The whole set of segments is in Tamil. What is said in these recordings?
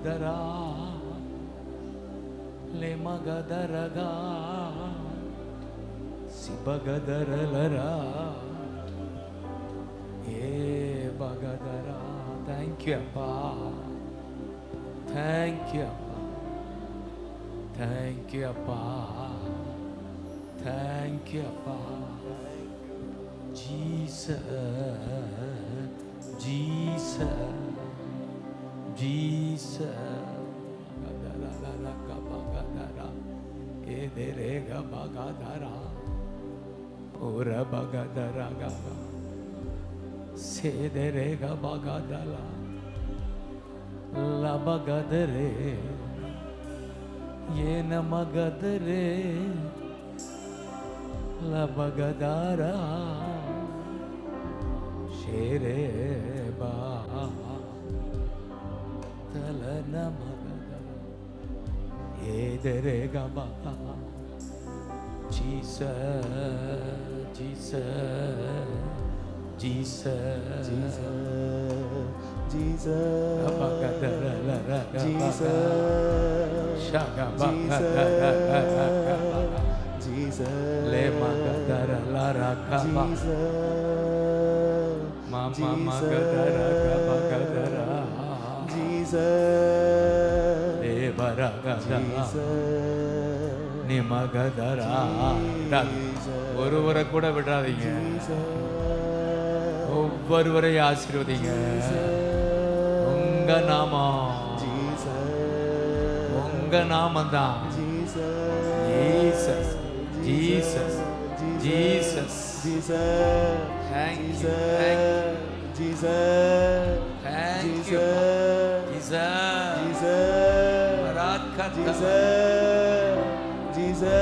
மகுதரா லே மகதரகா சிபகதரலரா ஏ பகதரா. தேங்க்யூ அப்பா, தேங்க்யூ அப்பா, தேங்க்யூ அப்பா, தேங்க்யூ அப்பா. ஜீசஸ் ஜீசஸ் ஜீசஸ் பகதரா ஏதேரேக பகதரா ஓர பகதரா சேதேரேக பகதரா லபகதரே ஏன மகதரே லபகதாரா ஷேரே பா தலன மகதரா ஏதேரேக பகா. Jesus, Jesus, Jesus, Jesus, Jesus, le magadara la rakaba, mama magadara kabagadara, Jesus, le baragadara, ni magadara. ஒருவரை கூட விடாதீங்க, ஒவ்வொருவரையும் ஆசீர்வதிங்க. உங்க நாமம், உங்க நாமம் தான் Jesus Jesus Jesus. Thank you, thank you, Jesus, thank you, Jesus,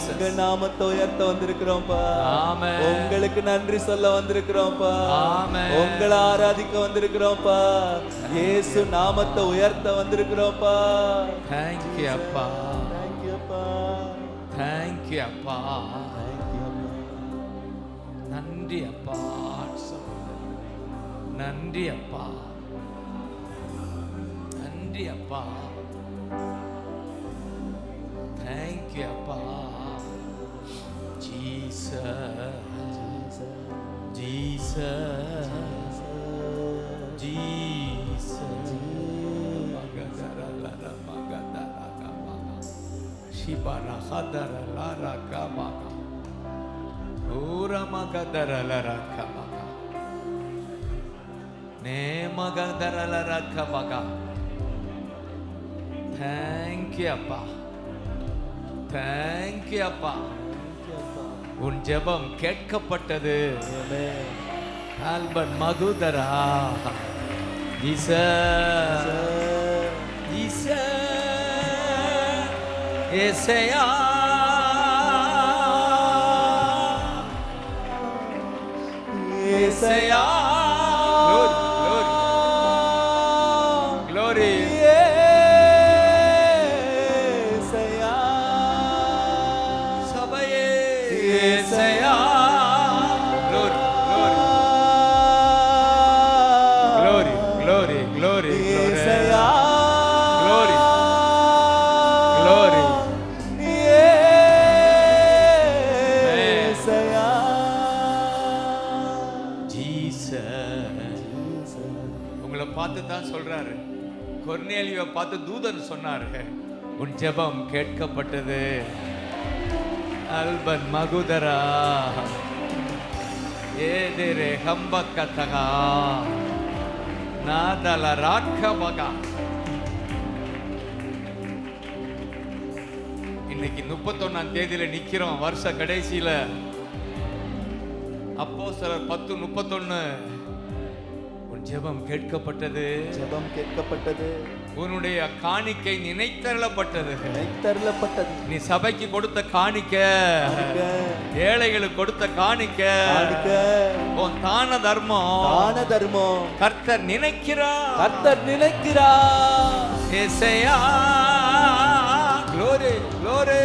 உங்க நாமத்தை உயர்த்த வந்திருக்கிறோம்ப்பா. உங்களுக்கு நன்றி சொல்ல வந்திருக்கிறோம்ப்பா. உங்களை ஆராதிக்க வந்திருக்கிறோம்ப்பா. இயேசு நாமத்தை உயர்த்த வந்திருக்கிறோம்ப்பா. Thank you அப்பா, Thank you அப்பா, thank you அப்பா, Thank you அப்பா. நன்றி அப்பா, நன்றி அப்பா, நன்றி அப்பா, thank you அப்பா. Jesus, Jesus, Jesus, magadara lara magadara kama shibara khadara lara kama ura magadara lara kama ne magadara lara kama. Thank you அப்பா, thank you அப்பா. உன் ஜெபம் கேட்கப்பட்டது. ஆல்பர்ட் மகுதரா ஜீசஸ் ஜீசஸ் ஏசையா ஏசையா. Glory, glory, glory. உங்களை பார்த்து தான் சொல்றாரு, கொர்நேலியுவை பார்த்து தூதன் சொன்னாரு, உன் ஜெபம் கேட்கப்பட்டது. அல்பன் மகுதரா ஏதேரே ஹம்பக்கதகா நாதல ராக்கபகா. இன்னைக்கு 31ஆம் தேதியில நிக்கிறோம், வருஷ கடைசியில. அப்போஸ்தலர் 10:31 உன் ஜெபம் கேட்கப்பட்டது, ஜெபம் கேட்கப்பட்டது, உன்னுடைய காணிக்கை நினைத்தருளப்பட்டது. நினைத்தருளப்பட்டது. நீ சபைக்கு கொடுத்த காணிக்க, ஏழைகளுக்கு கொடுத்த காணிக்க, உன் தான தர்மம், தான தர்மம் கர்த்தர் நினைக்கிறார், கர்த்தர் நினைக்கிறார். ஏசையா glory, glory.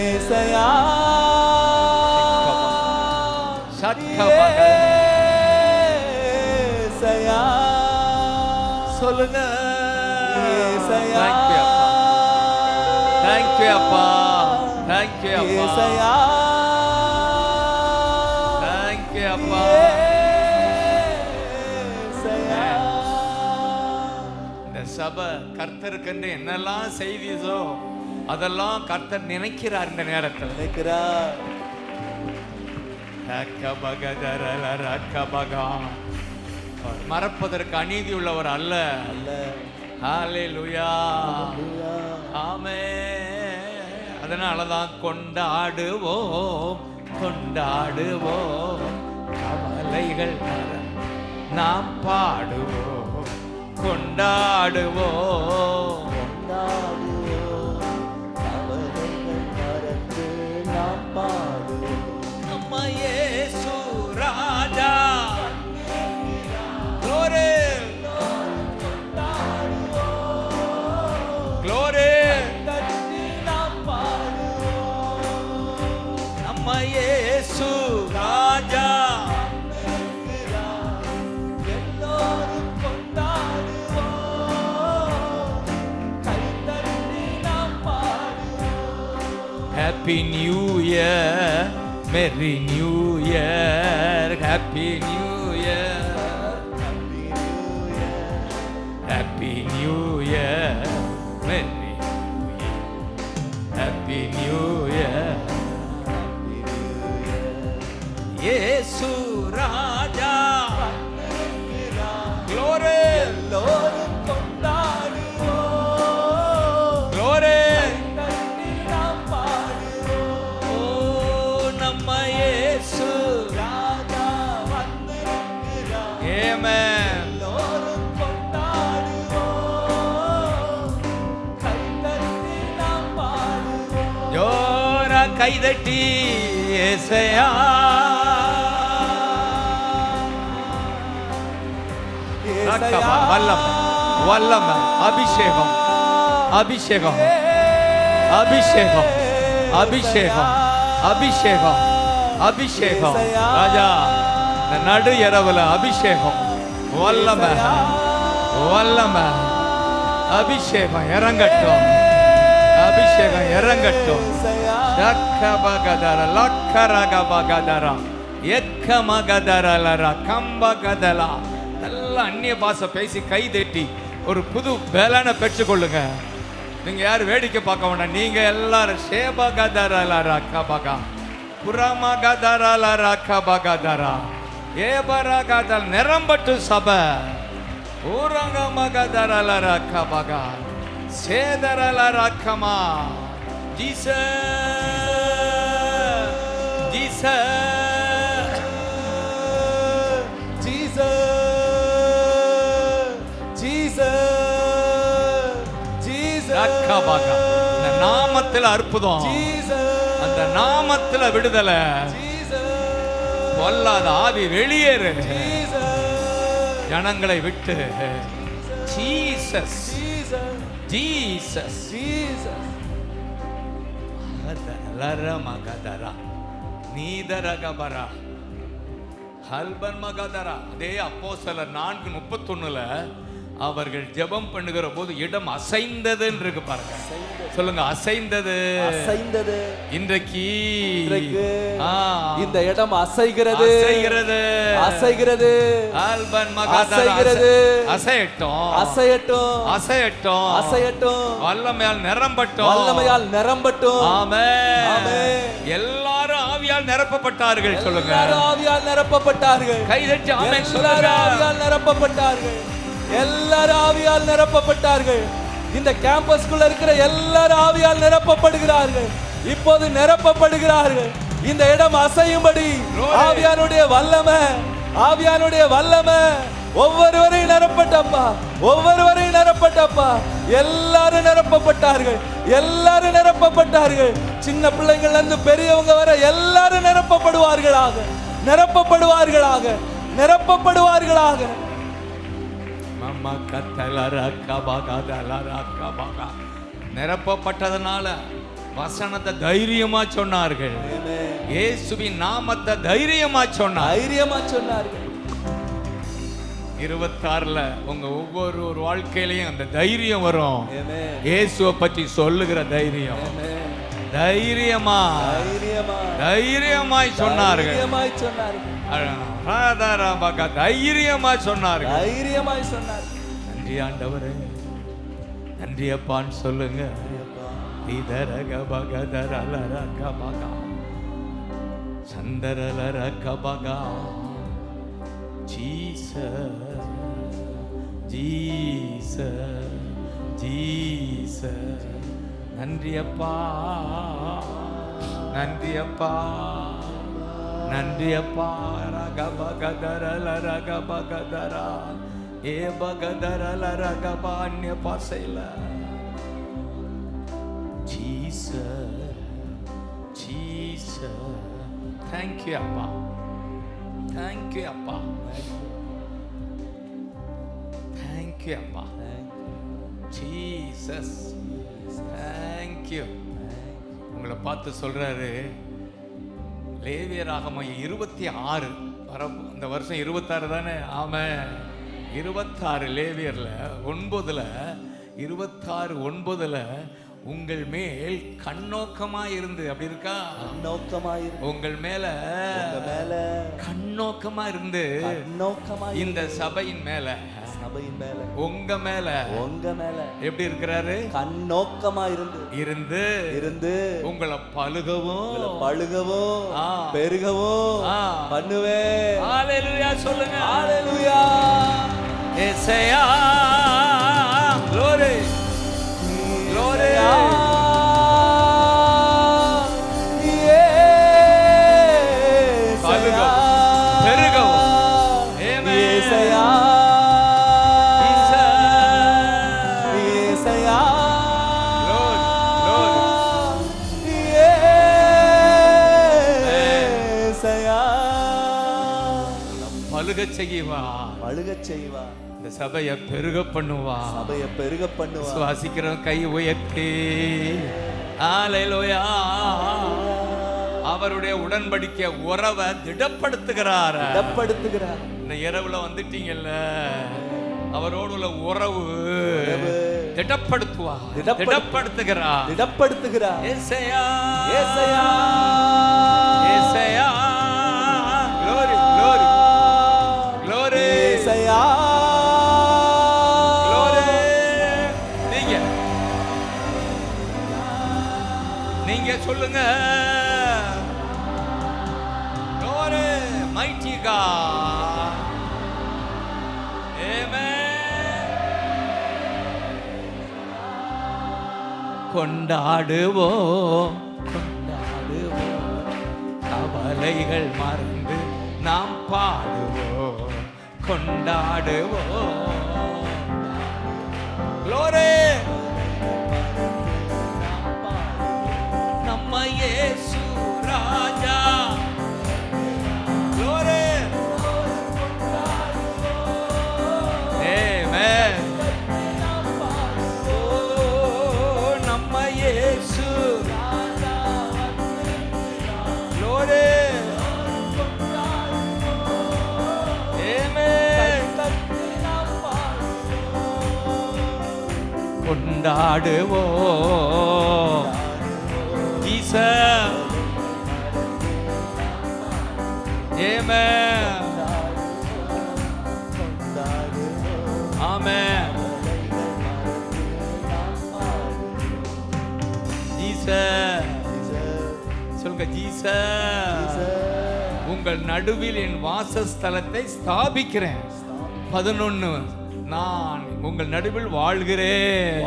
ஏசையா சத்கபக ஏசையா. சொல்லுங்க சொல்லுங்க. ஏசையா Thank you அப்பா. Thank you அப்பா. ஏசையா Thank you அப்பா. ஏசையா இந்த சபை கர்த்தருக்கென்று என்னெல்லாம் செய்தியதோ அதெல்லாம் கர்த்தர் நினைக்கிறார் இந்த நேரத்தில். நினைக்கிறார். மறப்பதற்கு அநீதி உள்ளவர் அல்ல. ஹல்லேலூயா. ஆமென். அதனாலதான் கொண்டாடுவோம் கொண்டாடுவோம் கவலைகள் நாம் பாடுவோம் கொண்டாடுவோம். கவலைகள் மறந்து நாம் பாடுவோம். நம்ம இயேசு ராஜா. Glory. Glory. நம்ம இயேசு ராஜா. எல்லோரும் கொண்டாடுவோம். கைதட்டி நாம் பாடுவோம். Happy New Year, Merry New Year, Happy New Year, Happy New Year, Merry New Year, Happy New Year. இயேசு ராஜா. Glory. எல்லோரும் கொண்டாடுவோம். Glory. கைதட்டி நாம் பாடுவோம். ஓ நம்ம இயேசு ராஜா வந்திருக்கிறார். Amen. எல்லோரும் கொண்டாடுவோம். கைதட்டி நாம் பாடுவோம். ஜோரா கைதட்டி ஏசையா. ஏசையா. வல்லம் வல்லம் அபிஷேகம் அபிஷேகம் அபிஷேகம் அபிஷேகம் அபிஷேகம் அபிஷேகம். ராஜா இந்த நடு இரவுல அபிஷேகம் வல்லம வல்லம அபிஷேகம் இறங்கட்டும். அபிஷேகம் இறங்கட்டும். ஏசையா. லக்கபகதர லக்கரகபகதர எக்கமகதரலர கம்பகதலா. நல்ல அந்நிய பாஷை பேசி கை தட்டி ஒரு புது பலனை பெற்றுக்கொள்ளுங்க. நீங்க யாரும் வேடிக்கை பார்க்க வேண்டாம். நீங்க எல்லாரும் ஷேபகதரலர கபகா புறமகதரலர கபகதரா ஏபரகதல் நிரம்பட்டு சபை ஊரங்கமகதரலர கபகா சேதரலர கமா. Jesus, Jesus, ரக்கபகா. இந்த நாமத்தில் அற்புதம், அந்த நாமத்தில் விடுதலை. பொல்லாத ஆவி வெளியேறு ஜனங்களை விட்டு. ஜீசஸ் ஜீசஸ் மகதரா நீதரகபரா ஹல்பன் மகதரா. அதே அப்போஸ்தலர் 4:31 அவர்கள் ஜெபம் பண்ணுகிற போது இடம் அசைந்ததுன்னு இருக்கு பாருங்க. சொல்லுங்க அசைந்தது. அசைந்தது. இன்றைக்கு இந்த இடம் அசைகிறது அசைகிறது அசைகிறது. ஆல்பன் மகதரா அசையட்டும் அசையட்டும் அசையட்டும் அசையட்டும். வல்லமையால் நிரம்பட்டும் வல்லமையால் நிரம்பட்டும். ஆமென். ஆமென். எல்லாரும் ஆவியால் நிரப்பப்பட்டார்கள். சொல்லுங்க எல்லாரும் ஆவியால் நிரப்பப்பட்டார்கள். கைதட்டி ஆமென் சொல்லுங்க. எல்லாரும் ஆவியால் நிரப்பப்பட்டார்கள். எல்லாரும் ஆவியால் நிரப்பப்பட்டார்கள். இந்த கேம்பஸ்குள்ள இருக்கிற எல்லாரும் ஆவியால் நிரப்பப்படுகிறார்கள். இப்போது நிரப்பப்படுகிறார்கள். இந்த இடம் அசையும்படி ஆவியானுடைய வல்லமை ஆவியானுடைய வல்லமை ஒவ்வொருவரையும் நிரப்பட்டப்பா ஒவ்வொருவரையும் நிரப்பட்டப்பா. எல்லாரும் நிரப்பப்பட்டார்கள். எல்லாரும் நிரப்பப்பட்டார்கள். சின்ன பிள்ளைங்கள்ல இருந்து பெரியவங்க வர எல்லாரும் நிரப்பப்படுவார்களாக நிரப்பப்படுவார்களாக நிரப்பப்படுவார்களாக. நிரப்பப்பட்டதனால வசனத்தை தைரியமா சொன்னார்கள். இயேசுவின் நாமத்தை தைரியமா சொன்னார்கள். 26ல உங்க ஒவ்வொரு வாழ்க்கையிலையும் அந்த தைரியம் வரும். Amen. இயேசுவை பற்றி சொல்லுகிற தைரியம். Amen. தைரியமாய் சொன்னார்கள். தைரியமாய் சொன்னார்கள். தைரியமாய் சொன்னார்கள். தைரியமாய் சொன்னார்கள். நன்றி ஆண்டவரே, நன்றி அப்பான்னு சொல்லுங்க. சந்தரலரகபகா ஜீசஸ் ஜீசஸ் ஜீசஸ். நன்றி அப்பா, நன்றி அப்பா, நன்றி அப்பா. ரகபகதரல ரகபகதரா ஏ பகதரல ரகபா அந்நிய பாசைல. Jesus Jesus. தேங்க்யூ அப்பா, தேங்க்யூ அப்பா, தேங்க்யூ அப்பா. Jesus thank you. உங்களை பார்த்து சொல்றாரு லேவியராகமம் 26 அந்த வருஷம் 26 தானே? ஆமாம், 26 லேவியர்ல 9ல 26:9 உங்கள் மேல் கண்ணோக்கமா இருந்து, அப்படி இருக்கா? உங்கள் மேல கண்ணோக்கமா இருந்து இந்த சபையின் மேல உங்க மேல எப்படி இருக்கிறாரு? கண்ணோக்கமா இருந்து உங்களை பழுகவும் பெருகவும் பண்ணுவேன். ஹalleluya சொல்லுங்க. ஹalleluya. ஏசாயா glory glory. பழுகவும் பெருகவும். ஆமென். ஏசாயா பழுகச் செய்வா. இந்த சபையை பெருக பண்ணுவா. சுவாசிக்கிறவன் கை உயர்த்தி ஹalleluya. அவருடைய உடன்படிக்கை உறவை திடப்படுத்துகிறார். இந்த இரவுல வந்துட்டீங்கல்ல, அவரோடு உள்ள உறவு திடப்படுத்துகிறார். ஏசாயா ஏசாயா ஏசாயா. glory glory glory ஏசாயா glory. நீங்க சொல்லுங்க. glory mighty God. amen. கொண்டாடுவோம் கவலைகள் மறந்து நாம் பாடுவோம். கொண்டாடுவோம். glory. நம்ம இயேசு ராஜா. glory. amen. நம்ம இயேசு glory. கொண்டாடுவோம் ஜீசஸ். ஆமென் ஆமென். ஜீசஸ் சொல்லுங்க. ஜீசஸ் உங்கள் நடுவில் என் வாசஸ்தலத்தை ஸ்தாபிக்கிறேன். 11 நான் உங்கள் நடுவில் வாழ்கிறேன்.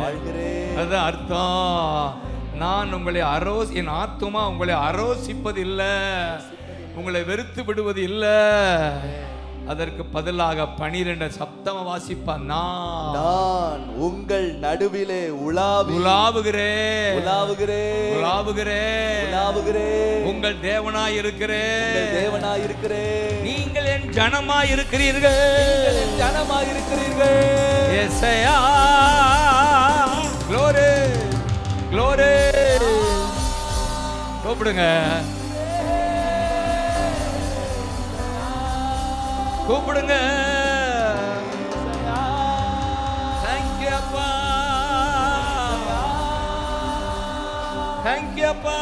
அதுதான் அர்த்தம். நான் உங்களை என் ஆத்துமா உங்களை அரோசிப்பதில்லை, உங்களை வெறுத்து விடுவது இல்லை. அதற்கு பதிலாக 12 சப்தம வாசிப்பான். நான் உங்கள் நடுவிலே உலாவுகிறேன். உங்கள் தேவனாய் இருக்கிறேன். நீங்கள் என் ஜனமாய் இருக்கிறீர்கள். ஏசாயா glory glory. கூப்பிடுங்க கூப்பிடுங்க. தேங்க்யூ அப்பா.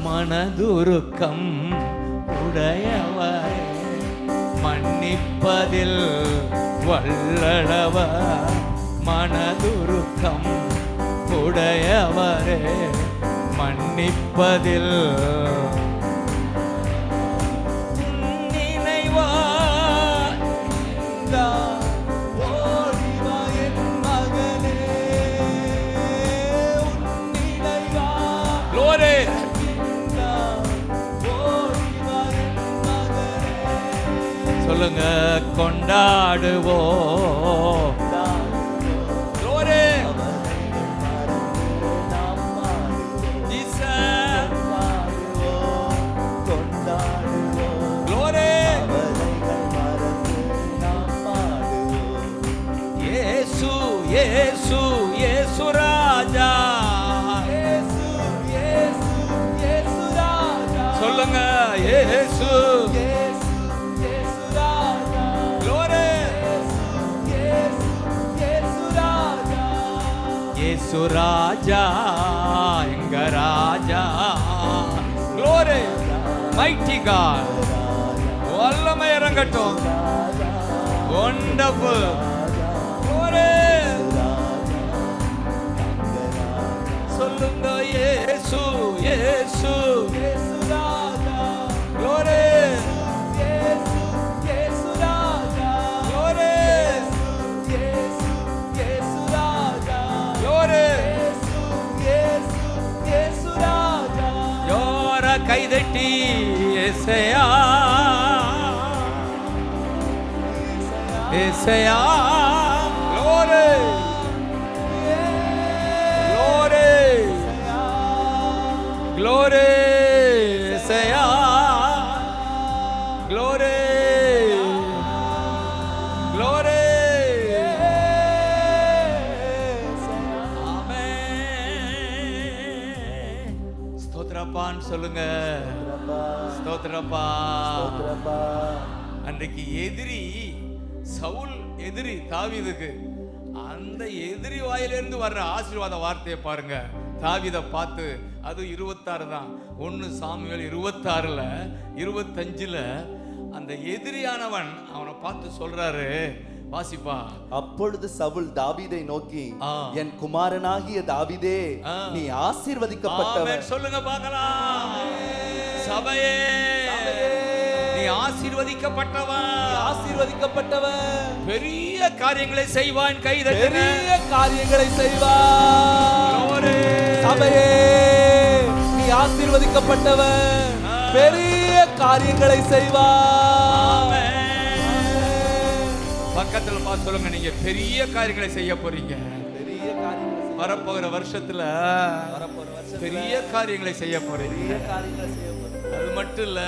மனதுருக்கம் உடையவரே, மன்னிப்பதில் வல்லளவர். மனதுருக்கம் உடையவரே, மன்னிப்பதில் சொல்லுங்க. கொண்டாடுவோம். Glory. Jesus. Glory. இயேசு இயேசு இயேசு ராஜா. சொல்லுங்க. இயேசு இயேசு ராஜா, எங்க ராஜா. Glory. Mighty God. வல்லமை இறங்கட்டும். Wonderful. Glory. சொல்லுங்க. இயேசு இயேசு இயேசு ராஜா. Glory. இயேசு இயேசு ராஜா. Glory. இயேசு இயேசு ராஜா. Glory. இயேசு இயேசு ராஜா. யோர கைதட்டி இயேசையா இயேசையா. Glory. Glory. Glory. இயேசையா. Glory. Glory. ஸ்தோத்திரப்பான்னு சொல்லுங்க. ஸ்தோத்திரப்பா. அன்றைக்கு எதிரி சவுல், எதிரி தாவீதுக்கு, அந்த எதிரி வாயிலிருந்து வர்ற ஆசீர்வாத வார்த்தையை பாருங்க. தாவீதை பார்த்து, அது 26 தான், 1 சாமுவேல் 26ல 25ல அந்த எதிரியானவன் அவனை பார்த்து சொல்றாரு, வாசிப்பா. அப்பொழுது சவுல் தாவீதை நோக்கி, என் குமாரனாகிய தாவீதே, நீ ஆசீர்வதிக்கப்பட்டவன். சொல்லுங்க பார்க்கலாம். சபையே, நீ ஆசீர்வதிக்கப்பட்டவன். ஆசீர்வதிக்கப்பட்டவன். பெரிய காரியங்களை செய்வான். கைதட்டு. பெரிய காரியங்களை செய்வான். சபையே, நீ ஆசீர்வதிக்கப்பட்டவன். பெரிய காரியங்களை செய்வான். பக்கத்துல பார்த்து சொல்லுங்க, நீங்க பெரிய காரியங்களை செய்ய போறீங்க. பெரிய காரியங்களை வரப்போகிற வருஷத்துல பெரிய காரியங்களை செய்ய போறீங்க. அது மட்டும் இல்ல,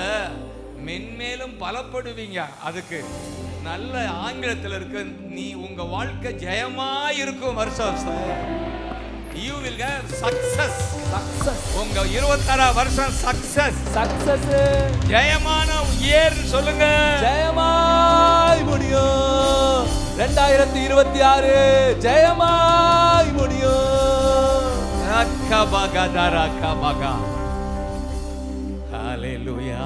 மென்மேலும் பலப்படுவீங்க. அதுக்கு நல்ல ஆங்கிலத்தில் இருக்கு, நீ உங்க வாழ்க்கை ஜெயமா இருக்கும். வருஷம் you will have success. உங்க 26 வருஷம் சக்சஸ். ஜெயமான இயர் சொல்லுங்க. ஜெயமாய் முடியும். 2026 ஜெயமாய் முடியும். ரக்கபகதரா கபகா. ஹalleluya.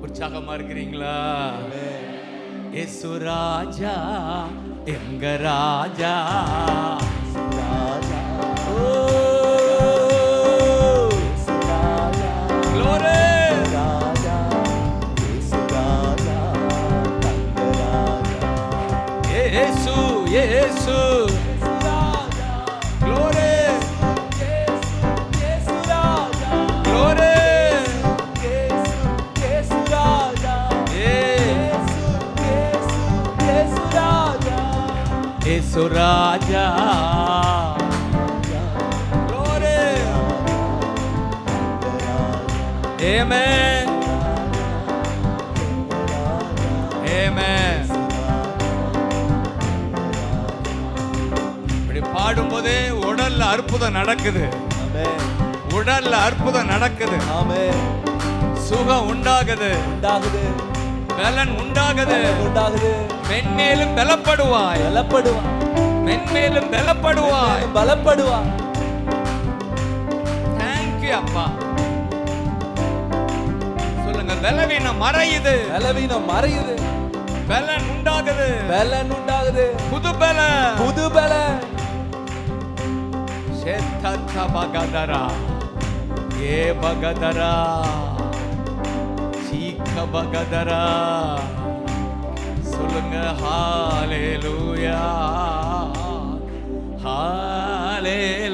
உற்சாகமா இருக்கிறீங்களா? இயேசு ராஜா, எங்க ராஜா. Yesu, glory, Yesu Raja, glory, Yesu Raja, Yesu Raja, Yesu Raja, glory, amen, amen. பாடும்போதே உடல்ல அற்புதம் நடக்குது. உடல்ல அற்புதம் நடக்குது. சுகம் உண்டாகுது. பலன் உண்டாகுது. மென்மேலும் பலப்படுவாய். மென்மேலும் பலப்படுவாய். பலப்படுவார். தேங்க்யூ அப்பா. சொல்லுங்க, பலவீனம் மறையுது, பலவீனம் மறையுது, பலன் உண்டாகுது, பலன் உண்டாகுது, புது பலன், புது பலன். சேத்தா பகதரா ஏ பகதரா சீக்க பகதரா. சொல்லுங்க, ஹalleluya ஹalleluya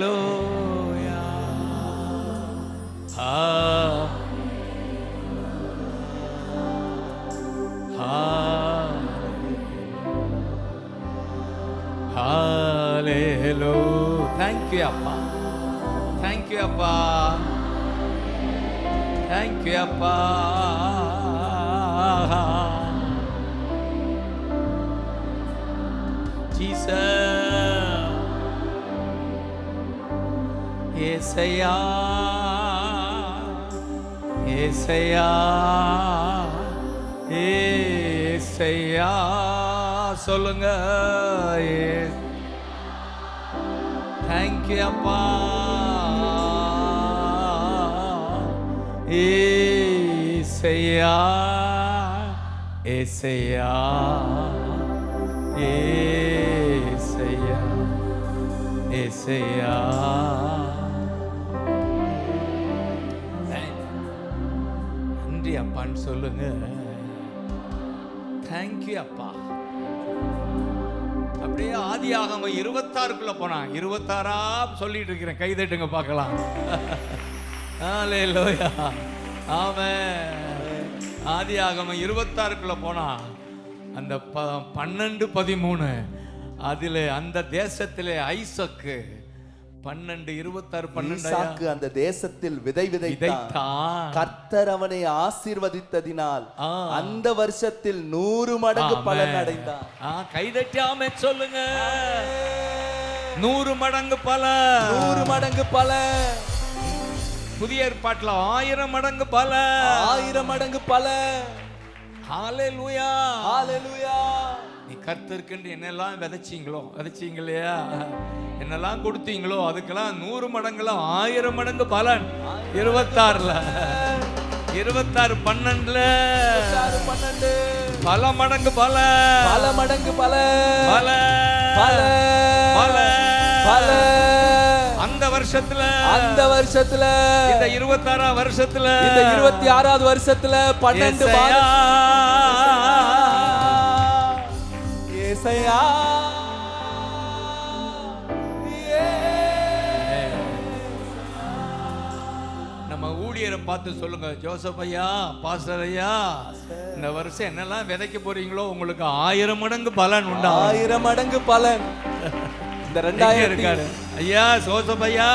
ஹalleluya. தேங்க்யூ அப்பா, தேங்க்யூ அப்பா, தேங்க்யூ அப்பா. ஜீசஸ், ஏசையா ஏசையா ஏசையா. சொல்லுங்க, தேங்க்யூ அப்பா. ஏசையா ஏசையா ஏசையா ஏசையா. நன்றி அப்பான்னு சொல்லுங்க. தேங்க்யூ அப்பா. அப்படியே ஆதியாகமம் 26க்குள்ள போனா 26ஆ சொல்லிட்டு இருக்கிறேன். கைதட்டுங்க பார்க்கலாம். ஹalleluya. ஆமென். ஆதியாகமம் 26க்குள்ள போனா அந்த 12, 13 அதிலே அந்த தேசத்திலே ஐசக்கு 12, 26, 12 ஈசாக்கு அந்த தேசத்தில் விதை விதைத்தான். கர்த்தர் அவனை ஆசீர்வதித்ததினால் அந்த வருஷத்தில் 100 மடங்கு பலன் அடைந்தான். கைதட்டி ஆமென் சொல்லுங்க. 100 மடங்கு பலன், 100 மடங்கு பலன். புதிய ஏற்பாட்டுல 1000 மடங்கு பலன், 1000 மடங்கு பலன். ஹalleluya ஹalleluya. நீ கர்த்தருக்கென்று என்னெல்லாம் விதைச்சீங்க இல்லையா, என்னெல்லாம் கொடுத்தீங்களோ அதுக்கெல்லாம் 100 மடங்குல 1000 மடங்கு பலன். 26ல 26, 12 பல மடங்கு பலன், பல மடங்கு பலன், பலன் பலன், பலன். அந்த வருஷத்துல இந்த 26ஆம் வருஷத்துல இந்த 26வது வருஷத்துல 12 ஏசாயா நம்ம ஊழியரை பார்த்து சொல்லுங்க, ஜோசப் ஐயா, பாஸ்டர் ஐயா, இந்த வருஷம் என்னெல்லாம் விதைக்க போறீங்களோ உங்களுக்கு 1000 மடங்கு பலன் உண்டா. 1000 மடங்கு பலன். இந்த 2000 இருக்காரு ஐயா, ஜோசப் ஐயா,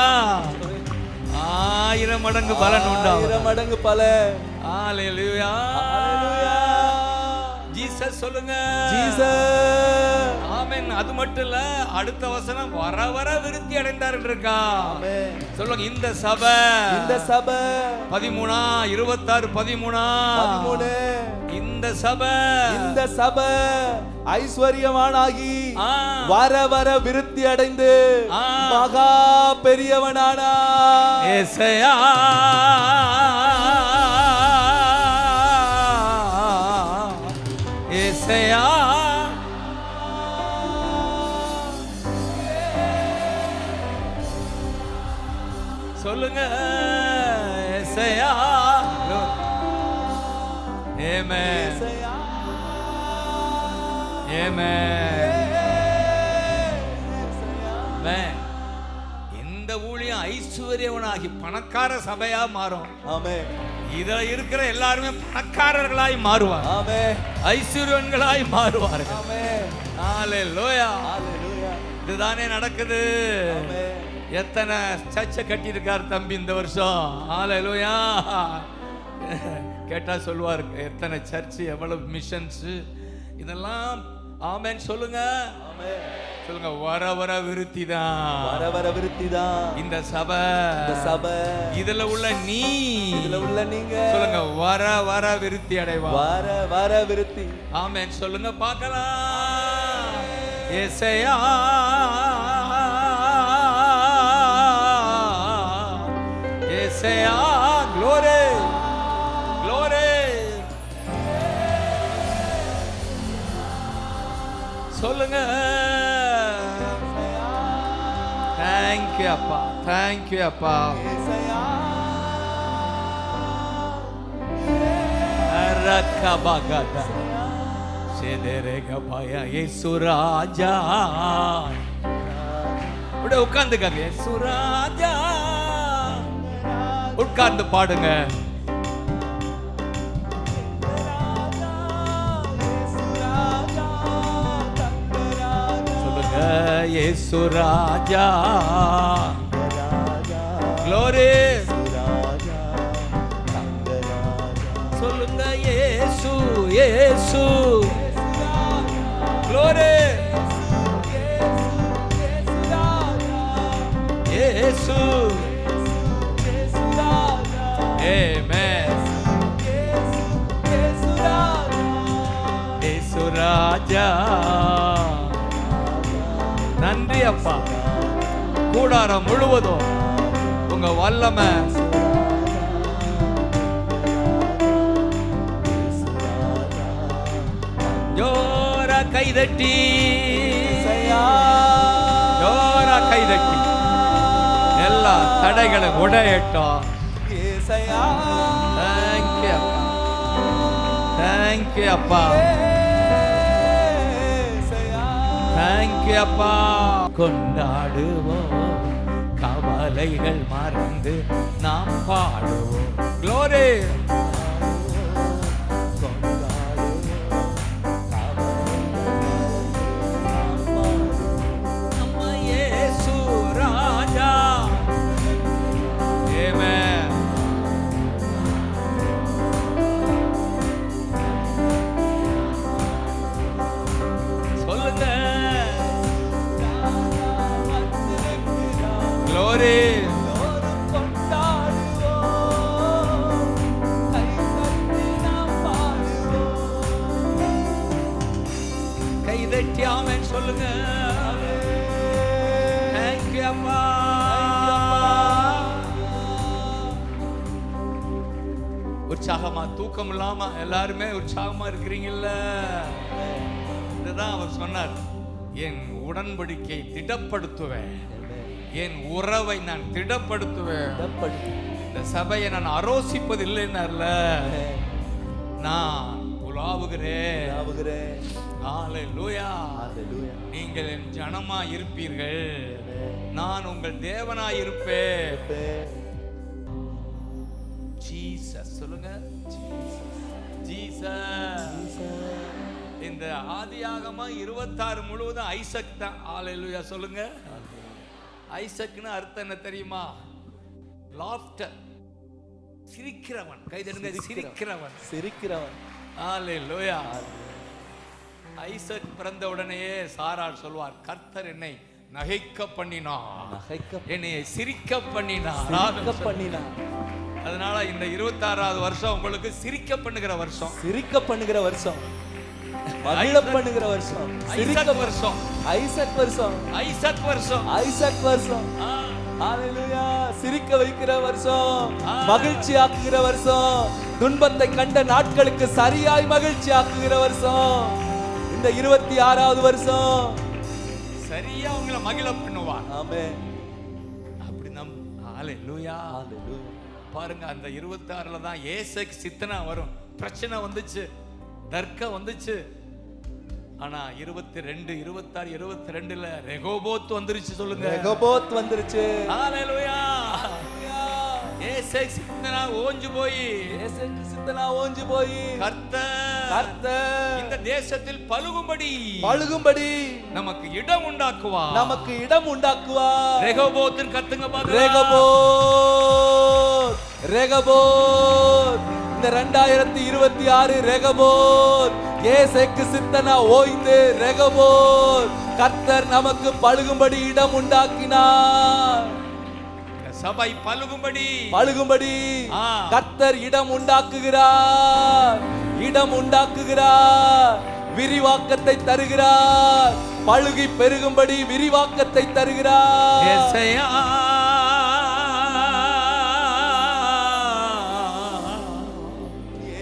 1000 மடங்கு பலன் உண்டா. 1000 மடங்கு பலன். ஹalleluya. ஜீசஸ் சொல்லுங்க, ஜீசஸ். ஆமென். அது மட்டும் இல்ல, அடுத்த வசனம் வர வர விருத்தி அடைந்தார் இருக்கா. ஆமென். சொல்லுங்க, இந்த சபை 13, 26, 13 இந்த சபை ஐஸ்வர்யவானாகி வர வர விருத்தி அடைந்து மகா பெரியவனானா. ஏசாயா ஏசாயா. சொல்லுங்க, ஏசாயா. ஆமென், ஆமென். இந்த ஊழியம் ஐஸ்வர்யவனாகி பணக்கார சபையா மாறும். ஆமென். இதுல இருக்கிற எல்லாருமே பணக்காரர்களாய் மாறுவார். ஆமென். ஐஸ்வர்யவன்களாய் மாறுவார்கள். ஆமென். ஹalleluya. ஹalleluya. இதுதானே நடக்குது. ஆமென். எத்தனை சர்ச்சை கட்டி இருக்கார் தம்பி இந்த வருஷம். ஹalleluya. கேட்டா சொல்லுவார், எத்தனை சர்ச், எவ்வளவு மிஷன்ஸ், இதெல்லாம். ஆமென் சொல்லுங்க. ஆமென் சொல்லுங்க, வர வர விருத்தி தான், வர வர விருத்தி தான் இந்த சபை. இதுல உள்ள நீங்க சொல்லுங்க, வர வர விருத்தி அடைவா. வர வர விருத்தி. ஆமென் சொல்லுங்க பார்க்கலாம். ஏசையா ஏசையா glory glory சொல்லுங்க. Thank you அப்பா, thank you அப்பா. அரக்கபகத சேதரேகபய இயேசு ராஜா. அப்படியே உட்கார்ந்துக்கங்க. இயேசு ராஜா உட்கார்ந்து பாடுங்க. சொல்லுங்க இயேசு ராஜா glory. சொல்லுங்க இயேசு இயேசு glory. இயேசு amen. இயேசு ராஜா. நன்றி அப்பா. கூடாரம் முழுவதும் உங்க வல்லமை ஜோரா கைதட்டி ஜோரா கைதட்டி எல்லா தடைகளை உடையட்டும். Thank you அப்பா, thank you அப்பா. கொண்டாடுவோம் கவலைகள் மறந்து நாம் பாடுவோம் glory. நம்ம இயேசு ராஜா amen. சொல்லுங்க glory. கைதட்டி ஆமென் சொல்லுங்க. Thank you அப்பா. உற்சாகமா தூக்கம் இல்லாம எல்லாருமே உற்சாகமா இருக்கிறீங்கல்ல? இதுதான் அவர் சொன்னார், என் உடன்படிக்கை திடப்படுத்துவேன், என் உறவை நான் திடப்படுத்துவேன், இந்த சபையை நான் அரோசிப்பது இல்லைன்னார்ல. நான் உலாவுகிறேன். ஹalleluya. நீங்கள் என் ஜனமா இருப்பீர்கள், நான் உங்கள் தேவனாய் இருப்பேன். ஜீசஸ் சொல்லுங்க. ஜீசஸ். இந்த ஆதியாகமம் 26 முழுவதும் ஐசக் தான். ஹalleluya சொல்லுங்க. ஐசக்னு அர்த்தம் என்ன தெரியுமா? லாஃப்டர், சிரிக்கிறவன். கைதடுங்க. சிரிக்கிறவன், சிரிக்கிறவன். ஹalleluya. ஐசக் பிறந்த உடனேயே சாராள் சொல்வார், கர்த்தர் என்னை நகைக்க பண்ணினார், என்னை சிரிக்க பண்ணினார். அதனால இந்த 26வது வருஷம் உங்களுக்கு சிரிக்க பண்ணுகிற வருஷம், சிரிக்க பண்ணுகிற வருஷம், மகிழ பண்ணுகிற வருஷம், சிரிக்க வருஷம், ஐசக் வருஷம், ஐசக் வருஷம், ஐசக் வருஷம். ஹalleluya. சிரிக்க வைக்கிற வருஷம், மகிழ்ச்சி ஆக்குகிற வருஷம், துன்பத்தை கண்ட நாட்களுக்கு சரியாய் மகிழ்ச்சி ஆக்குகிற வருஷம் இந்த 26வது வருஷம். சரியா உங்களை மகிழ பண்ணுவார். ஆமென். அப்படி நம் ஹalleluya. ஹalleluya. பாருங்க, அந்த 26ல தான் ஏசேக்கு சித்தனா வரும். பிரச்சனை வந்துச்சு, தர்க்கம் வந்துச்சு. ஆனா 22, 26, 22ல ரெகோபோத் வந்துருச்சு. சொல்லுங்க, ரெகோபோத் வந்துருச்சு. ஹalleluya. ஏசேக்கு சித்தனா ஓஞ்சு போய், ஏசேக்கு சித்தனா ஓஞ்சு போய் கர்த்தர் இந்த தேசத்தில் பலுகும்படி நமக்கு இடம் உண்டாக்குவார், நமக்கு இடம் உண்டாக்குவார். ரெகோபோத்னு கத்துங்க பாருங்க. Rehoboth, Rehoboth. இந்த 2026 ரெகோபோத். ஏசேக்கு சித்தனா ஓய்ந்து ரெகோபோத். கர்த்தர் நமக்கு பலுகும்படி இடம் உண்டாக்கினார். சபை பலுகும்படி கர்த்தர் இடம் உண்டாக்குகிறார், இடம் உண்டாக்குகிறார், விரிவாக்கத்தை தருகிறார், பழுகி பெருகும்படி விரிவாக்கத்தை தருகிறார். ஏசையா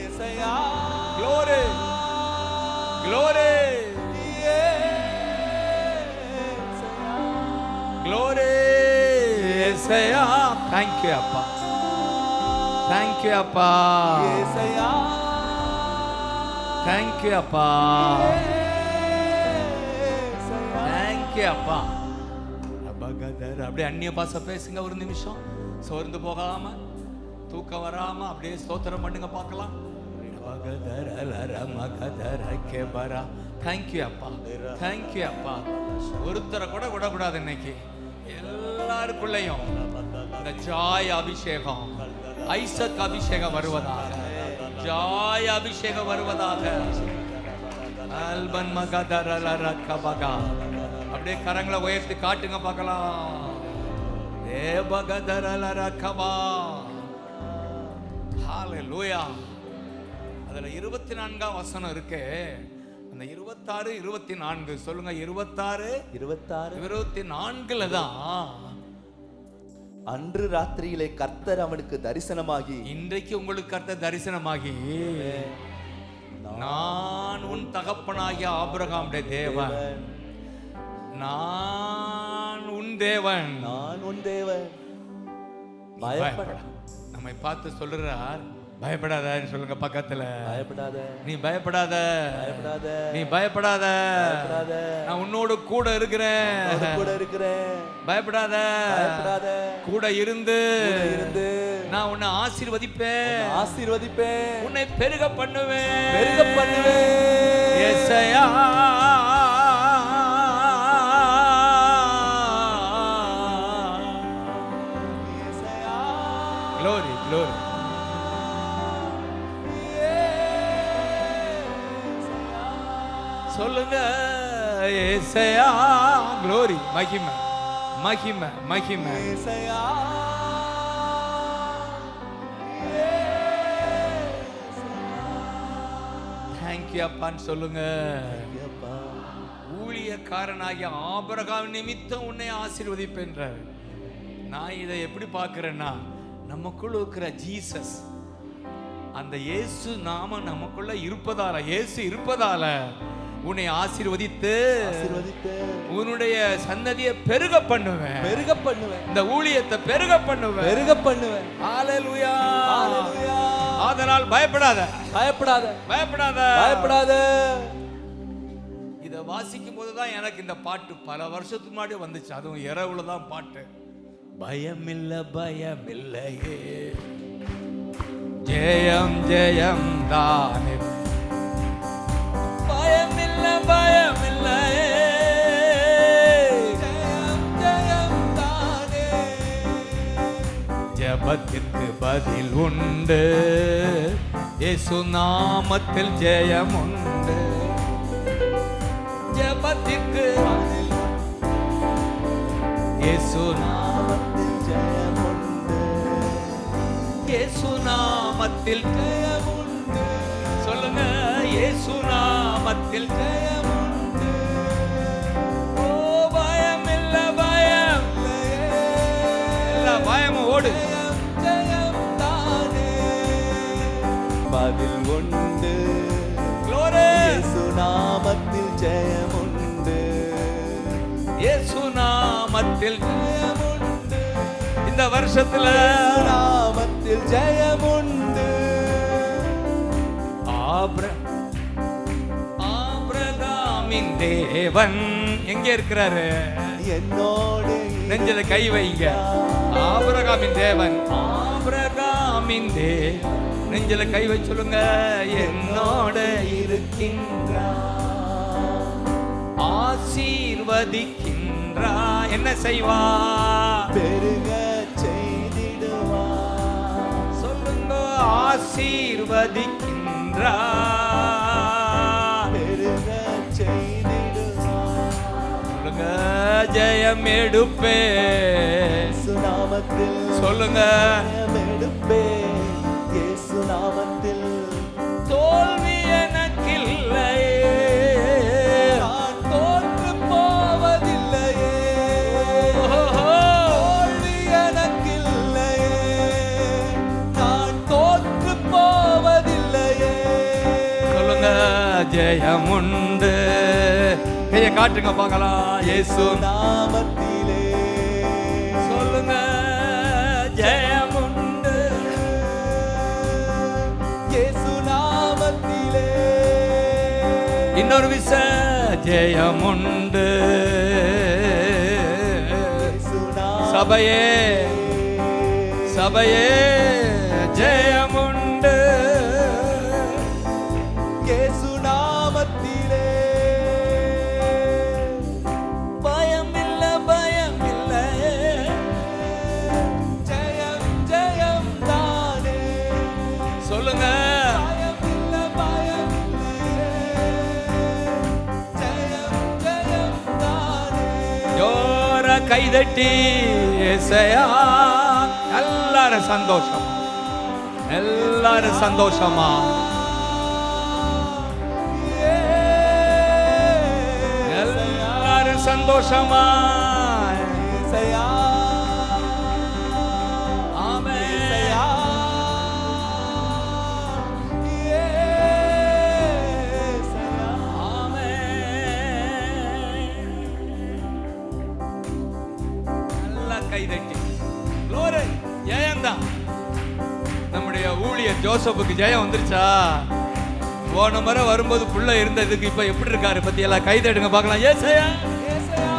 ஏசையா glory glory glory Yesaiya thank you அப்பா thank you அப்பா ஏசையா thank you அப்பா thank you அப்பா. அப்படியே அந்நிய பாஷை பேசுங்க ஒரு நிமிஷம், சோர்ந்து போகாம தூக்கம் வராம அப்படியே ஸ்தோத்திரம் பண்ணுங்க பார்க்கலாம். தேங்க்யூ அப்பா தேங்க்யூ அப்பா. ஒருத்தரை கூட விடக்கூடாது இன்னைக்கு. எல்லாருக்குள்ளேயும் இந்த ஜாய் அபிஷேகம், ஐசக் அபிஷேகம் வருவதாக, ஜாய் அபிஷேகம் வருவதாக. அல்பன் மகதரலர கபகா. அப்படியே கரங்களை உயர்த்தி காட்டுங்க பார்க்கலாம். ஏ பகதரலர கபா. ஹalleluya. அதுல 24ஆம் வசனம் இருக்கு. அந்த 26 24 சொல்லுங்க. 26 24ல தான் அன்று ராத்திரியிலே கர்த்தர் அவனுக்கு தரிசனமாகி, இன்றைக்கு உங்களுக்கு கர்த்தர் தரிசனமாகி, நான் உன் தகப்பனாகிய ஆபிரகாமுடைய தேவன், நான் உன் தேவன், நான் உன் தேவன். பயப்பட நம்மை பார்த்து சொல்றார், பயப்படாதன்னு சொல்லுங்க பக்கத்துல. பயப்படாத, நீ பயப்படாத, பயப்படாத, நீ பயப்படாத, பயப்படாத, நான் உன்னோடு கூட இருக்கிறேன், கூட இருக்கிறேன். பயப்படாத, பயப்படாத, கூட இருந்து இருந்து நான் உன்னை ஆசீர்வதிப்பேன், ஆசீர்வதிப்பேன், உன்னை பெருக பண்ணுவேன், பெருக பண்ணுவேன். ஏசாயா glory glory. சொல்லுங்க ஏசாயா glory. மகிமை மகிமை மகிமை. ஏசாயா தேங்க்யூ அப்பான்னு சொல்லுங்க. ஊழியக்காரனாகிய ஆபிரகாம் நிமித்தம் உன்னை ஆசீர்வதிப்பேன்றார். நான் இதை எப்படி பார்க்கிறேன்னா, நமக்குள்ள இருக்கிற ஜீசஸ், அந்த இயேசு நாம நமக்குள்ள இருப்பதால, இயேசு இருப்பதால உன்னை ஆசீர்வதித்து உன்னுடைய சந்ததியை பெருக பண்ணுவேன், பெருக பண்ணுவேன், இந்த ஊழியத்தை பெருக பண்ணுவேன், பெருக பண்ணுவேன். ஹalleluya ஹalleluya. ஆதலால் பயப்படாத, பயப்படாத, பயப்படாத, பயப்படாத. இதை வாசிக்கும் போதுதான் எனக்கு இந்த பாட்டு பல வருஷத்துக்கு முன்னாடி வந்துச்சு. அதுவும் இரவுல தான் பாட்டு. பயமில்ல பயமில்லையே, ஜெயம் ஜெயம் தானே, பயமில்ல பயமில்லையே, ஜெயம் ஜெயம் தானே, ஜெபத்திற்கு பதில் உண்டு, இயேசு நாமத்தில் ஜெயம் உண்டு, ஜெபத்திற்கு இயேசு நாமத்தில் ஜெயம் உண்டு, இயேசு நாமத்தில் ஜெயம் உண்டு. சொல்லுங்க, இயேசு நாமத்தில் ஜெயம் உண்டு. ஓ பயமில்ல பயம், எல்லா பயமும் ஓடு, ஜெயம் தானே, பதில் உண்டு, glory. இயேசு நாமத்தில் ஜெயம் உண்டு, இயேசு நாமத்தில் ஜெயம் உண்டு. இந்த வருஷத்துல நாமத்தில் ஜெயம் உண்டு. ஆபிரகாமின் தேவன் எங்க இருக்கிறாரு? என்னோடு நெஞ்சத கை வைங்க. ஆபிரகாமின் தேவன், ஆபிரகாமின் தேவன், நெஞ்சல கை வை சொல்லுங்க. என்னோட இருக்கின்றார், ஆசீர்வதிக்கின்றார். என்ன செய்வா? பெருக செய்திடுவா. சொல்லுங்க, ஆசீர்வதிக்கின்றார், பெருக செய்திடுவா. சொல்லுங்க, ஜெயம் எடுப்பே, இயேசு நாமத்தில் சொல்லுங்க, ஜெயம் எடுப்பே, இயேசு நாமத்தில் தோல்வி எனக்கில்லையே, நான் தோற்று போ ஜெயமுண்டு. கையை காட்டுங்க பார்க்கலாம். இயேசு நாமத்திலே சொல்லுங்க ஜெயமுண்டு. இயேசு நாமத்திலே இன்னொரு விச ஜெயமுண்டு. சபையே சபையே ஜெயமுண்டு. இயேசு நாமத்திலே பயம் இல்ல பயம் இல்ல. ஜெயம் ஜெயம் தானே. சொல்லுங்க பயம் இல்ல பயம் இல்லையே. ஜெயம் ஜெயம் தானே. ஜோர கைதட்டி ஏசையா. எல்லாரும் சந்தோஷம், எல்லாரும் சந்தோஷமா. எல்லாரும் சந்தோஷமா. ஏசையா ஆமென். ஏசையா ஏசையா நல்லா கைதட்டி glory. ஜெயம்தான். நம்முடைய ஊழியர் ஜோசப்புக்கு ஜெயம் வந்துருச்சா? போன முறை வரும்போது புள்ள இருந்ததுக்கு இப்ப எப்படி இருக்காரு பத்தி எல்லாம் கைதட்டுங்க பார்க்கலாம். ஏசையா ஏசையா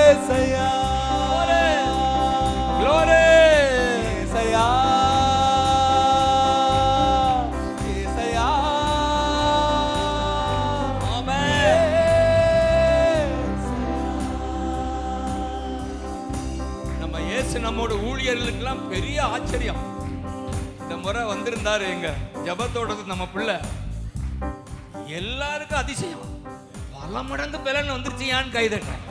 ஏசையா glory. ஏசையா ஏசையா ஆமென். நம்ம இயேசு நம்மோட ஊழியர்களுக்கெல்லாம் பெரிய ஆச்சரியம். இந்த முறை வந்திருந்தாரு எங்க ஜபத்தோட நம்ம பிள்ளை. எல்லாருக்கும் அதிசயம். பல மடங்கு பலன் வந்துருச்சியான்னு கைதட்டேன்.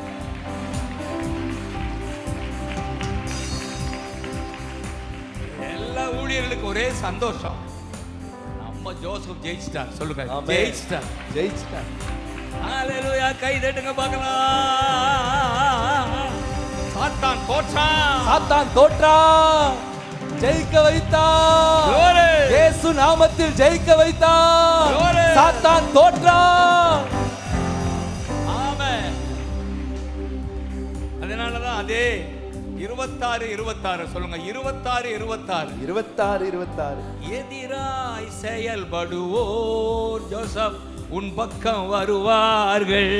எல்லா ஊழியர்களுக்கும் ஒரே சந்தோஷம். நம்ம ஜோசப் ஜெயிச்சிட்டார். சொல்லுங்க ஆமென். ஜெயிச்சிட்டார். ஜெயிச்சிட்டார். ஹalleluya. கைதட்டுங்க பார்க்கலாம். சாத்தான் தோற்றான். சாத்தான் தோற்றான். ஜெயிக்க வைத்தார். Glory. இயேசு நாமத்தில் ஜெயிக்க வைத்தார். Glory. சாத்தான் தோற்றான். ஆமென். அதனாலதான் அதே 26 சொல்லுங்க. 26 26 எதிராய் செயல்படுவோர் ஜோசப் உன் பக்கம் வருவார்கள்.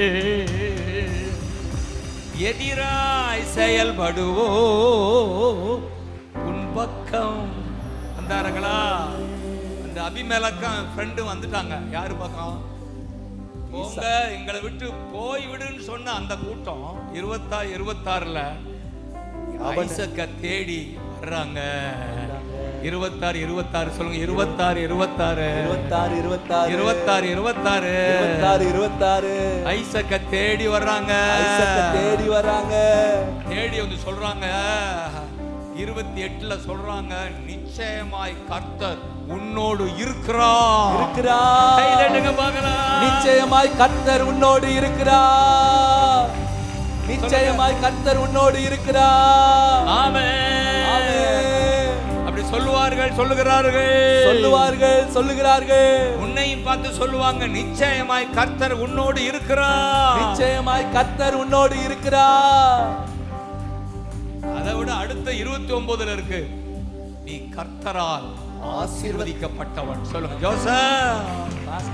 எதிராய் செயல்படுவோ உன் பக்கம் வந்தாருங்களா? அந்த அபிமேலக்கம் ஃப்ரெண்டு வந்துட்டாங்க. யாரு பக்கம்? போங்க, எங்களை விட்டு போய் விடுன்னு சொன்ன அந்த கூட்டம் 26ல ஐசக்க தேடி வர்றாங்க. 26 சொல்லுங்க. 26 ஐசக்க தேடி வர்றாங்க. தேடி வந்து சொல்றாங்க. 28ல சொல்றாங்க, நிச்சயமாய் கர்த்தர் உன்னோடு இருக்கிறார். கைதட்டுங்க பார்க்கலாம். நிச்சயமாய் கர்த்தர் உன்னோடு இருக்கிறார். நிச்சயமாய் கர்த்தர் உன்னோடு இருக்கிறார். ஆமென். அப்படி சொல்லுவார்கள், சொல்லுகிறார்கள். உன்னையும் பார்த்து சொல்லுவாங்க, நிச்சயமாய் கர்த்தர் உன்னோடு இருக்கிறார். நிச்சயமாய் கர்த்தர் உன்னோடு இருக்கிறார். அதை விட அடுத்த 29ல இருக்கு, நீ கர்த்தரால் ஆசீர்வதிக்கப்பட்டவன். சொல்லுங்க ஜோசப்,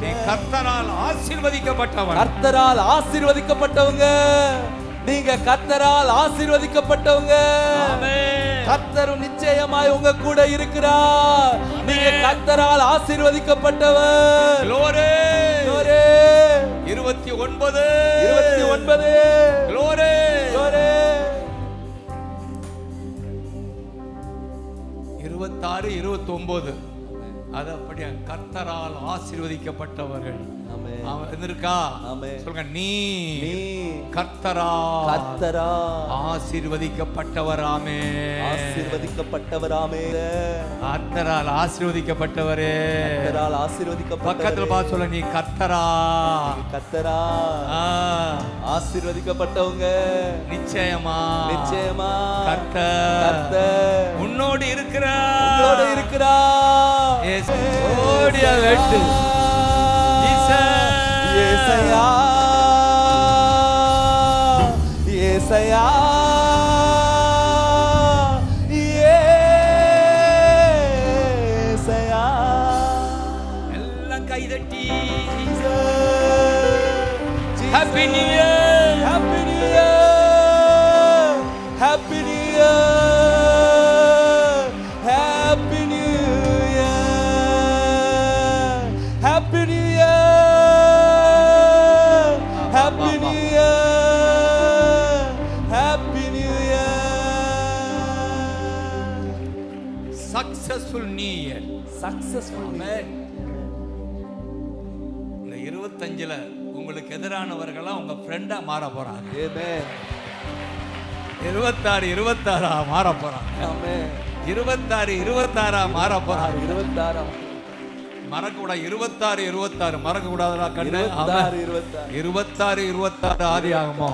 நீ கர்த்தரால் ஆசீர்வதிக்கப்பட்டவன். கர்த்தரால் ஆசீர்வதிக்கப்பட்டவங்க. நீங்க கர்த்தரால் ஆசீர்வதிக்கப்பட்டவங்க. கர்த்தர் நிச்சயமாய் உங்க கூட இருக்கிறார். நீங்க கர்த்தரால் ஆசீர்வதிக்கப்பட்டவர். 29 26 29 அது அப்படியே கர்த்தரால் ஆசீர்வதிக்கப்பட்டவர்கள். ஆமென். அவன் இருக்கா? ஆமென். சொல்லுங்க, நீ நீ கர்த்தரால் ஆசீர்வதிக்கப்பட்டவராமே. ஆசீர்வதிக்கப்பட்டவராமே. கர்த்தரால் ஆசீர்வதிக்கப்பட்டவரே. கர்த்தரால் ஆசீர்வதிக்கப்பட்டவரே. பக்கத்துல பார்த்து சொல்ல, நீ கர்த்தரா ஆசீர்வதிக்கப்பட்டவங்க. நிச்சயமா நிச்சயமா கர்த்தர் உன்னோடு இருக்கிறார். உன்னோடு இருக்கிறார். ஓடியா வெட்டு ஏசையா ஏசையா ஏசையா. எல்லாம் கைதட்டி happy new year. Happy New Year! Happy New Year! Happy New Year! Happy New Year! Happy New Year! Happy New Year! Successful new year. Successful. இந்த 25ல உங்களுக்கு எதிரானவர்களா உங்க ஃப்ரெண்டா மாற போறாங்க. Amen. 26 மாற போறாங்க. Amen. 26 மாற போறாங்க. 26 மறக்கக்கூடாது. 26 மறக்கக்கூடாதுடா கண்ணு. 26 ஆதி ஆகுமோ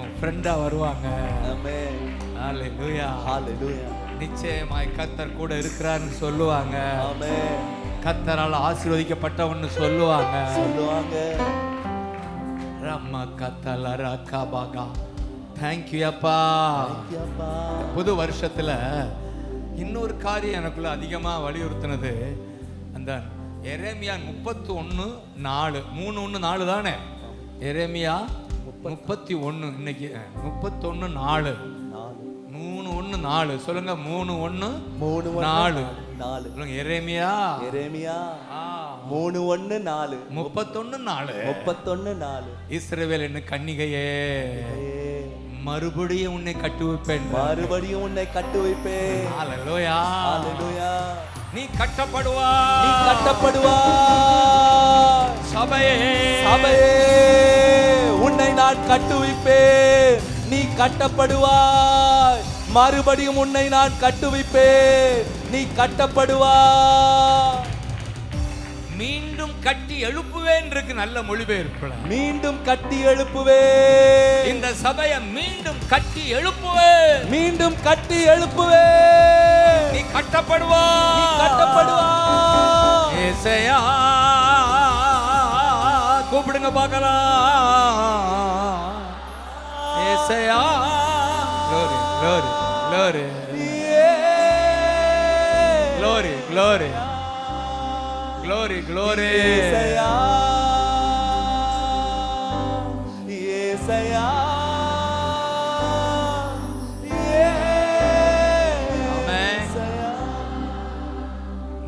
உன் ஃப்ரெண்டா வருவாங்க. Amen. ஹalleluya. Hallelujah. நிச்சயமாய் கர்த்தர் கூட இருக்கிறார்னு சொல்லுவாங்க. Amen. கர்த்தரால் ஆசீர்வதிக்கப்பட்டவன்னு சொல்லுவாங்க. ரம்ம கத்தல ரக்கபகா. Thank you அப்பா. புது வருஷத்துல இன்னொரு காரியம் எனக்குள்ள அதிகமா வலியுறுத்தினது, அந்த எரேமியா 31:4 3:1:4 தானே. எரேமியா 31 இன்னைக்கு 31:4 3:1:4 சொல்லுங்க. 3:1:4 சொல்லுங்க. எரேமியா 3:1:4 31:4 இஸ்ரவேல் என்ன கன்னிகையே, மறுபடியும் உன்னை கட்டுவிப்பேன். ஹalleluya. நீ கட்டப்படுவாய். சபையே உன்னை நான் கட்டுவிப்பேன். நீ கட்டப்படுவாய். மறுபடியும் உன்னை நான் கட்டுவிப்பேன். நீ கட்டப்படுவாய். மீண்டும் கட்டி எழுப்புவேன் இருக்கு. நல்ல மொழிபெயர்ப்பு. மீண்டும் கட்டி எழுப்புவேன். இந்த சபையை மீண்டும் கட்டி எழுப்புவேன். மீண்டும் கட்டி எழுப்புவேன். நீ கட்டப்படுவாய். நீ கட்டப்படுவாய். ஏசையா கூப்பிடுங்க பார்க்கலாம். ஏசையா. glory glory glory glory glory glory glory. ஏசையா ஏசையா.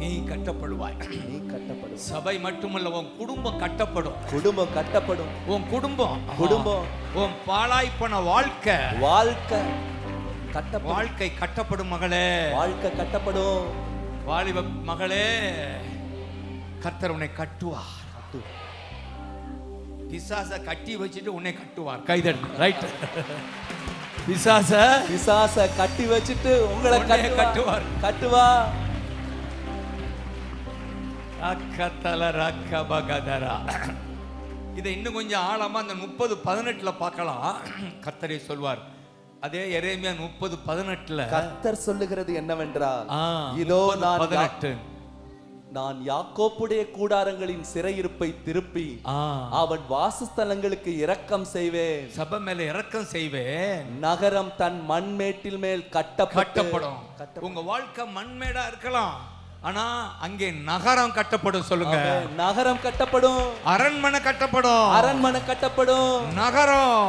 நீ கட்டப்படுவாய். நீ கட்டப்படும். சபை மட்டுமல்ல, உன் குடும்பம் கட்டப்படும். குடும்பம் கட்டப்படும். உன் குடும்பம் உன் பாழாய்ப்பன வாழ்க்கை கட்டப்படும். வாழ்க்கை கட்டப்படும் மகளே. வாழ்க்கை கட்டப்படும். வாலிப மகளே, கர்த்தர் உன்னை கட்டுவார். பிசாச கட்டி வச்சுட்டு உன்னை கட்டுவார். கைதட்டு. ரைட். பிசாச கட்டி வச்சுட்டு உங்களை கட்டுவார். கட்டுவார். இதை இன்னும் கொஞ்சம் ஆழமா அந்த 30:18 பார்க்கலாம். கர்த்தரே சொல்வார். அதே எரேமியா 30:18 கர்த்தர் சொல்லுகிறது என்னவென்றால், இதோ நான் யாக்கோப்புடைய கூடாரங்களின் சிறையிருப்பை திருப்பி அவன் வாசஸ்தலங்களுக்கு இரக்கம் செய்வேன். சபை மேல இரக்கம் செய்வேன். நகரம் தன் மண்மேட்டில் மேல் கட்டப்படும். உங்க வாழ்க்கை மண்மேடா இருக்கலாம், ஆனா அங்கே நகரம் கட்டப்படும். சொல்லுங்க. நகரம் கட்டப்படும். அரண்மனை கட்டப்படும். நகரம்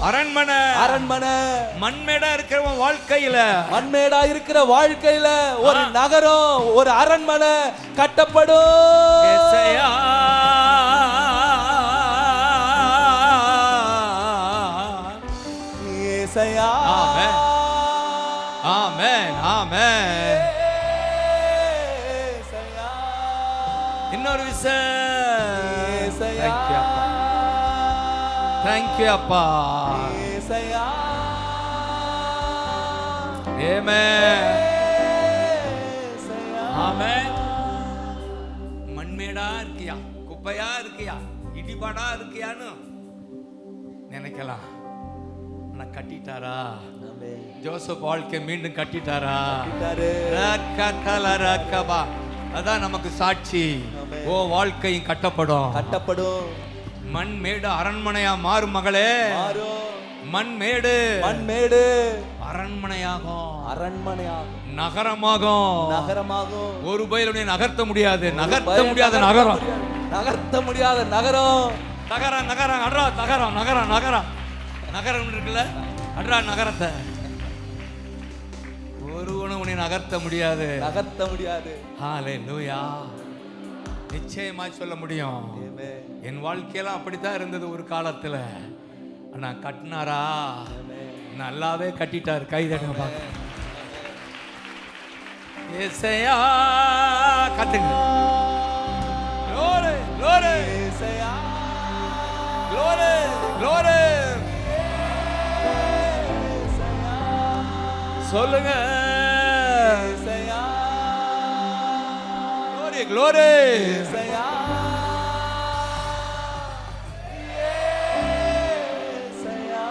அரண்மனை. மண்மேடா இருக்கிற வாழ்க்கையில ஒரு நகரம், ஒரு அரண்மனை கட்டப்படும். ஏசையா. ஆமென். இன்னொரு விசை. ஏசையா. தேங்க்யூ அப்பா. ஏசையா. ஆமென். ஏசையா. ஆமென். மண்மேடா இருக்கியா, குப்பையா இருக்கியா, இடிபாடா இருக்கியான்னு நினைக்கலாம். ஆனா கட்டிட்டாரா? ஆமென். ஜோசப் வாழ்க்கை மீண்டும் கட்டிட்டாரா? கட்டிட்டாரு. ரக்கலரக்கபா. அதான் நமக்கு சாட்சி. ஆமென். ஓ வாழ்க்கையும் கட்டப்படும். கட்டப்படும். மண்மேடு அரண்மனையா மாறும் மகளே. மாறும். மண்மேடு மண்மேடு அரண்மனையாகும். அரண்மனையாகும். நகரமாகும். நகரமாகும். ஒரு பயிலுடைய நகர்த்த முடியாது. நகர்த்த முடியாத நகரம். நகர்த்த முடியாத நகரம். நகரம் நகரம் அட்ரா நகரம் நகரம் நகரம் நகரம் இருக்குல்ல, அட்ரா நகரத்தை. ஒருவனும் உன்னை நகர்த்த முடியாது. நகர்த்த முடியாது. ஹல்லேலூயா. நிச்சயமா சொல்ல முடியும். ஆமென். என் வாழ்க்கையெல்லாம் அப்படித்தான் இருந்தது ஒரு காலத்துல. ஆனா கட்டினாரா? நல்லாவே கட்டிட்டார். கைதட்டுங்க பார்க்க. ஏசையா கட்டுங்க. glory glory ஏசையா. glory glory சொல்லுங்க. ஏசையா. glory glory ஏசையா. ஏசையா.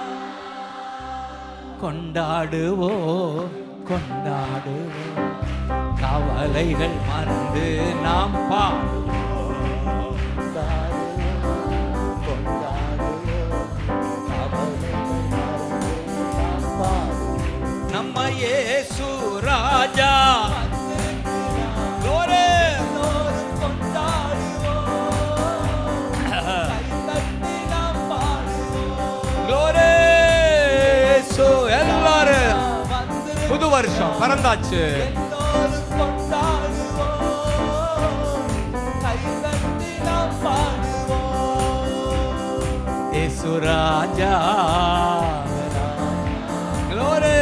கொண்டாடுவோம் கொண்டாடுவோம், கவலைகள் மறந்து நாம் கொண்டாடுவோம். கவலைகள் மறந்து நாம் பாடுவோம். நம்ம இயேசு ராஜா. glory எல்லோரும் கொண்டாடுவோம். கைதட்டி நாம் பாடுவோம். glory இயேசு. எல்லாரும் வந்து புது வருஷம் பிறந்தாச்சு. எல்லோரும் கொண்டாடுவோம். கைதட்டி நாம் பாடுவோம். இயேசு ராஜா. glory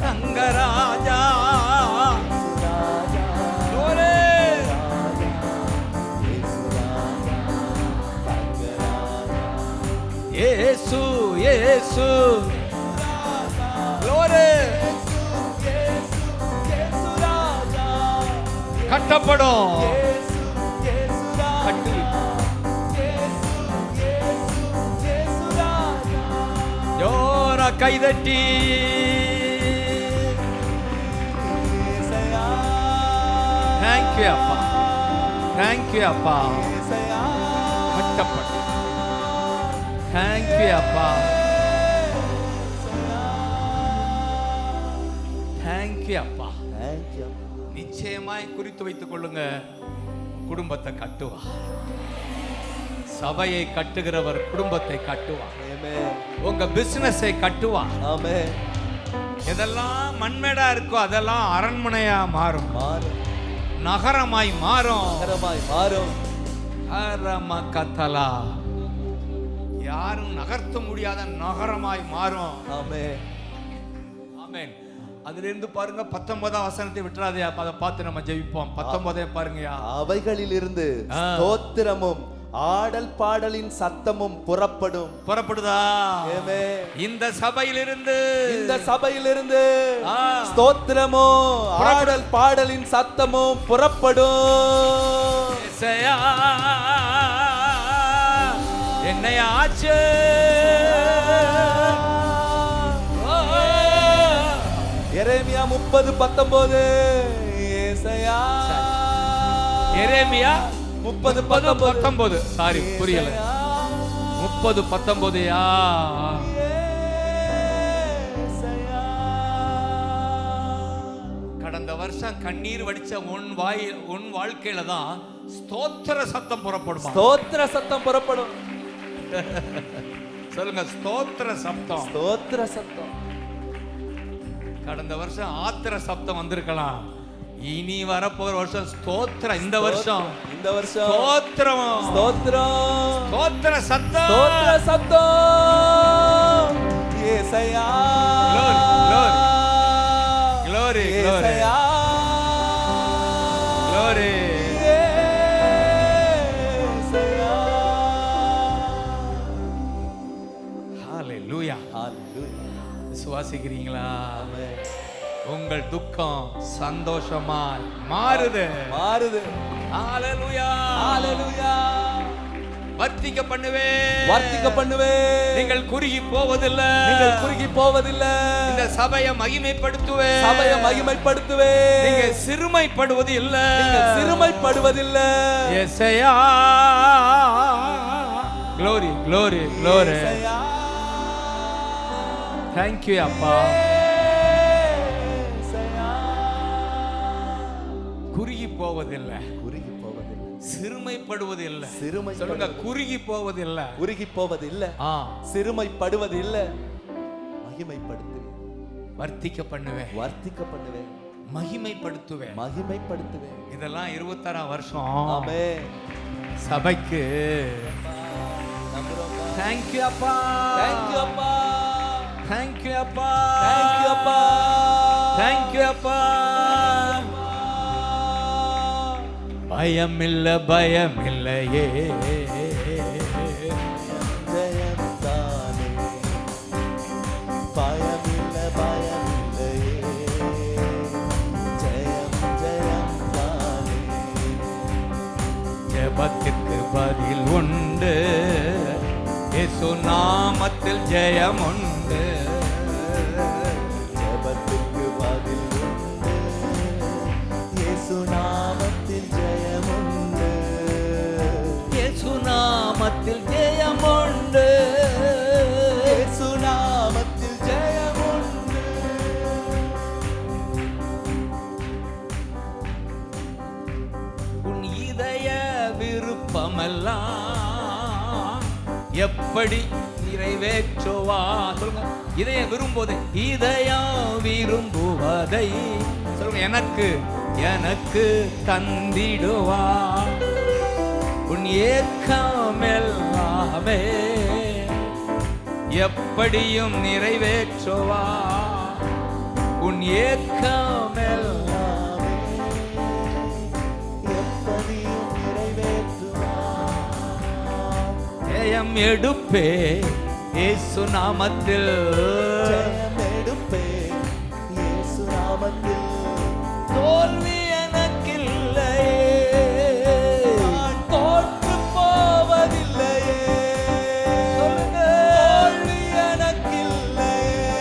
ரங்கராஜா. glory இயேசு இயேசு. glory கட்டப்படும். கட்டு ஜோரா கைதட்டி. தேங்க்யூ அப்பா. தேங்க்யூ அப்பா. கட்டப்படும். தேங்க்யூ அப்பா. தேங்க்யூ அப்பா. நிச்சயமாய் குறித்து வைத்துக் கொள்ளுங்க. குடும்பத்தை கட்டுவா. சபையை கட்டுகிறவர் குடும்பத்தை கட்டுவா. உங்க பிசினஸை கட்டுவா. எதெல்லாம் மண்மேடா இருக்கோ அதெல்லாம் அரண்மனையா மாறும். நகரமாய் மாறும். அரமகதலா. யாரும் நகர்த்த முடியாத நகரமாய் மாறும். ஆமென். அதுல இருந்து பாருங்க 19ஆம் வசனத்தை விட்டுறாதே. அதை பார்த்து நம்ம ஜெபிப்போம். 19 பாருங்கயா. அவைகளிலிருந்து ஸ்தோத்திரமும் ஆடல் பாடலின் சத்தமும் புறப்படும். புறப்படுதா? இந்த சபையிலிருந்து ஸ்தோத்திரமும் ஆடல் பாடலின் சத்தமும் புறப்படும். என்னை ஆச்சு. எரேமியா 30:19. ஏசாயா எரேமியா 30:19. சாரி புரியல. 30:19. கடந்த வருஷம் கண்ணீர் வடிச்ச உன் வாழ்க்கையில தான் ஸ்தோத்திர சத்தம் புறப்படும். ஸ்தோத்திர சத்தம் புறப்படும். சொல்லுங்க, ஸ்தோத்திர சத்தம். ஸ்தோத்திர சத்தம். கடந்த வருஷம் ஆத்திர சப்தம் வந்திருக்கலாம். இனி வரப்போற வருஷம் ஸ்தோத்திரம். இந்த வருஷம் ஸ்தோத்திரம். ஸ்தோத்திரம். ஸ்தோத்திர சத்தம். ஸ்தோத்திர சத்தம். ஏசாயா. glory glory ஏசாயா. glory விசுவாசிக்கிறீங்களா? ஆமென். உங்கள் துக்கம் சந்தோஷமாய் மாறுது. ஹalleluya. ஹalleluya. வர்த்திக்க பண்ணுவே. நீங்கள் குறுகி போவதில்லை. இந்த சபையை மகிமைப்படுத்துவே. நீங்க சிறுமைப்படுவது இல்லை. யெசையா. glory. thank you அப்பா. குறுகி போவதில்லை. சிறுமைப்படுவதில்லை. சொல்லுங்க, குறுகி போவதில்லை. சிறுமைப்படுவதில்லை. மகிமைப்படுத்துவேன். வர்த்திக்க பண்ணுவேன். மகிமைப்படுத்துவேன். இதெல்லாம் 26ஆம் வருஷம். ஆமென். சபைக்கு thank you அப்பா. பயமில்லையே. ஜெயம்தானே. பயமில்லையே. ஜெயம்தானே. ஜெபத்திற்கு பதில் உண்டு. இயேசு நாமத்தில் ஜெயம் உண்டு. ஜெபத்திற்கு பதில் உண்டு. இயேசு நாமத்தில் ஜெயம் உண்டு. இயேசு நாமத்தில் ஜெயம் உண்டு. இயேசு நாமத்தில் ஜெயம் உண்டு. உன் இதய விருப்பமெல்லாம் எப்படி நிறைவேற்றுவா? சொல்லுங்க, இதயம் விரும்புவதை சொல்லுங்க, எனக்கு தந்திடுவா. உன் ஏக்கமெல்லாமே எப்படியும் நிறைவேற்றுவா. உன் ஏக்கமெல்லாமே எப்படியும் நிறைவேற்றுவா. ஜெயம் எடுப்பே இயேசு நாமத்தில். ஜெயம் எடுப்பே இயேசு நாமத்தில். தோல்வி எனக்கில்லையே. நான் தோற்று போவதில்லையே. சொல்லுங்க, தோல்வி எனக்கில்லையே.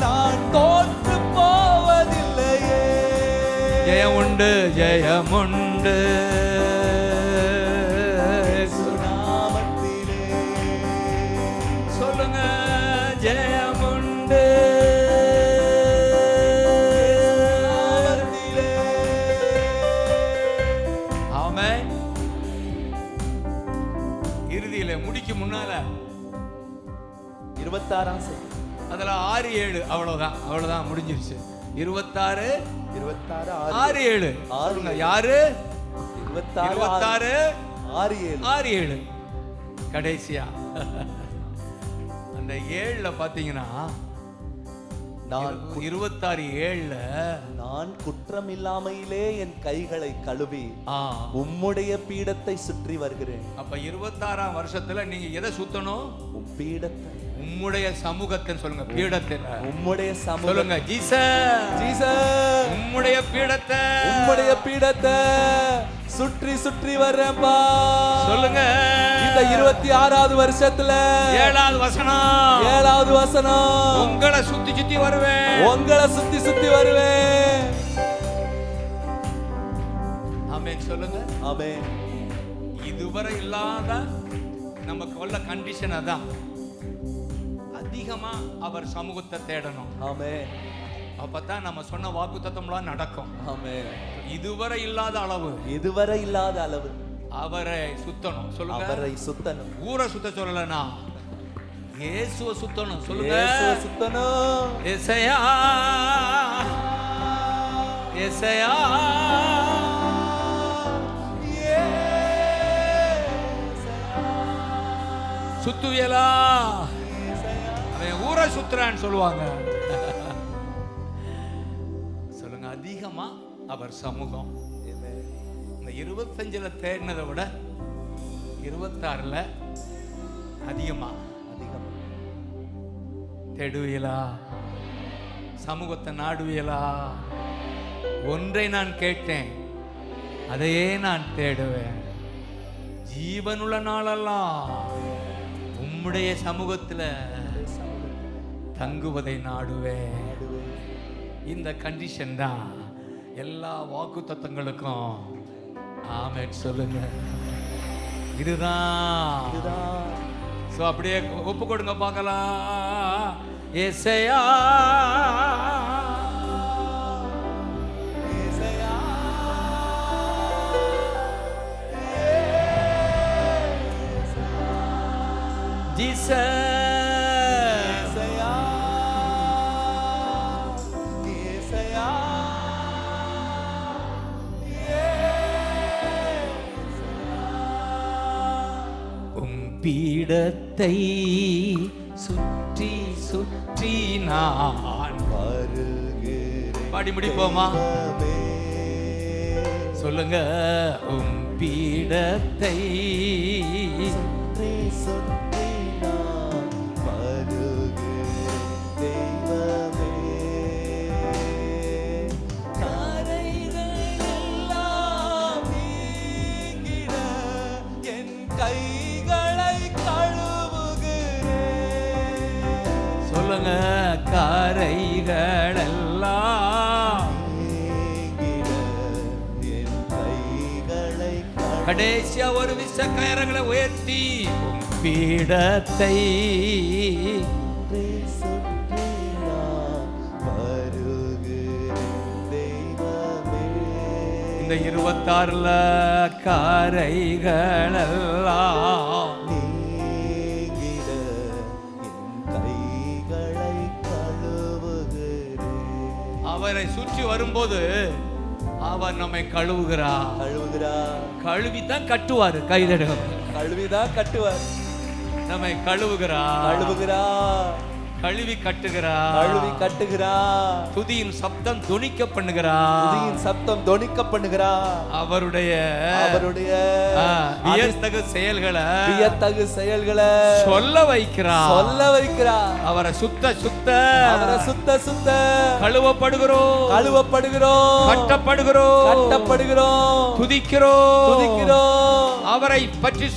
நான் தோற்று போவதில்லையே. ஜெயம் உண்டு. இயேசு நாமத்திலே. சொல்லுங்க, ஜெயம் உண்டு. நாமத்திலே. ஆமென். இறுதியில முடிக்கு முன்னால 26ஆம் செய்தி. அதுல 6-7 அவ்வளவுதான் முடிஞ்சிருச்சு. 26 26 6-7. சொல்லுங்க, யாரு? 26 6 6-7 கடைசியா அந்த 7ல பாத்தீங்கன்னா, நான் 26-7 நான் குற்றமில்லாமையிலே என் கைகளை கழுவி உம்முடைய பீடத்தை சுற்றி வருகிறேன். அப்ப 26ஆம் வருஷத்துல நீங்க எதை சுத்தணும்? உம் பீடத்தை. உம்முடைய சமூகத்தை சொல்லுங்க. பீடத்தை உம்முடைய சமூகம். சொல்லுங்க, ஜீசஸ். உம்முடைய பீடத்தை சுற்றி சுற்றி வர்றேன்பா. சொல்லுங்க. இந்த 26ஆவது வருஷத்துல 7வது வசனம். உங்களை சுத்தி சுத்தி வருவேன். ஆமென். சொல்லுங்க, ஆமென். இதுவரை இல்லாத நமக்கு உள்ள கண்டிஷன் அதான். அதிகமா அவர் சமூகத்தை தேடணும். ஆமென். அப்பதான் நம்ம சொன்ன வாக்குத்தத்தம்லாம் நடக்கும். ஆமென். இதுவரை இல்லாத அளவு அவரை சுத்தணும். சொல்லுங்க, அவரை சுத்தணும். ஊரை சுத்த சொல்லலனா இயேசுவை சுத்தணும். சொல்லுங்க, இயேசுவை சுத்தணும். யெசையா சுத்துவியலா? அவன் ஊரை சுத்துறான்னு சொல்லுவாங்க. சொல்லுங்க, அதிகமா அவர் சமூகம். இந்த 25ல தேடினதை விட 26ல அதிகமா தேடுவீலா? சமூகத்தை நாடுவீலா? ஒன்றை நான் கேட்டேன், அதையே நான் தேடுவேன். ஜீவனுள்ள நாளெல்லாம் உம்முடைய சமூகத்துல தங்குவதை நாடுவேன். இந்த கண்டிஷன் தான் எல்லா வாக்கு தத்தங்களுக்கும் ஆமென் சொல்லுங்க. இதுதான். சோ அப்படியே ஒப்பு கொடுங்க பார்க்கலாம். ஏசையா ஜீசஸ் பீடத்தை சுற்றி சுற்றி நான் வருகிறேன். பாடி முடிப்போமா? சொல்லுங்க. உம் பீடத்தை சுற்றி சுற்றி நான் வருகிறேன் தெய்வமே. கரைகள் எல்லாம் நீங்கிட என் கை சொல்லுங்க. கரைகள் எல்லாம் கடைசியா ஒரு விஷ கயரங்களை உயர்த்தி பீடத்தை இந்த 26ல கரைகள் எல்லாம் அவரை சுற்றி வரும்போது அவர் நம்மை கழுவுகிறார். கழுவிதான் கட்டுவார். கைதடுங்க. கழுவிதான் கட்டுவார். நம்மை கழுவுகிறார். கழுவி கட்டுகிறார். துதியின் சப்தம் தொனிக்க பண்ணுகிறார். அவருடைய வியத்தகு செயல்களை சொல்ல வைக்கிறார். அவரை சுத்த கழுவப்படுகிறோம். கட்டப்படுகிறோம். துதிக்கிறோம். அவரை பற்றி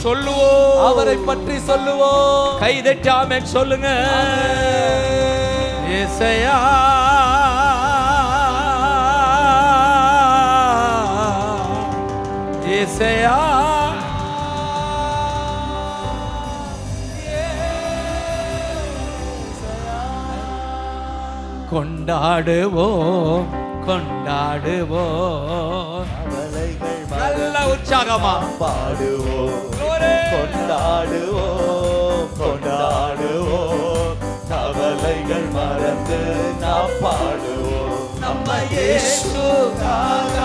சொல்லுவோம். கைதட்டி ஆமென் சொல்லுங்க. ஏசையா ஏசையா கொண்டாடுவோம் நல்ல உற்சாகமா பாடுவோம். கொண்டாடுவோம் கவலைகள் மறந்து நாம் பாடுவோம். நம்ம இயேசுக்காக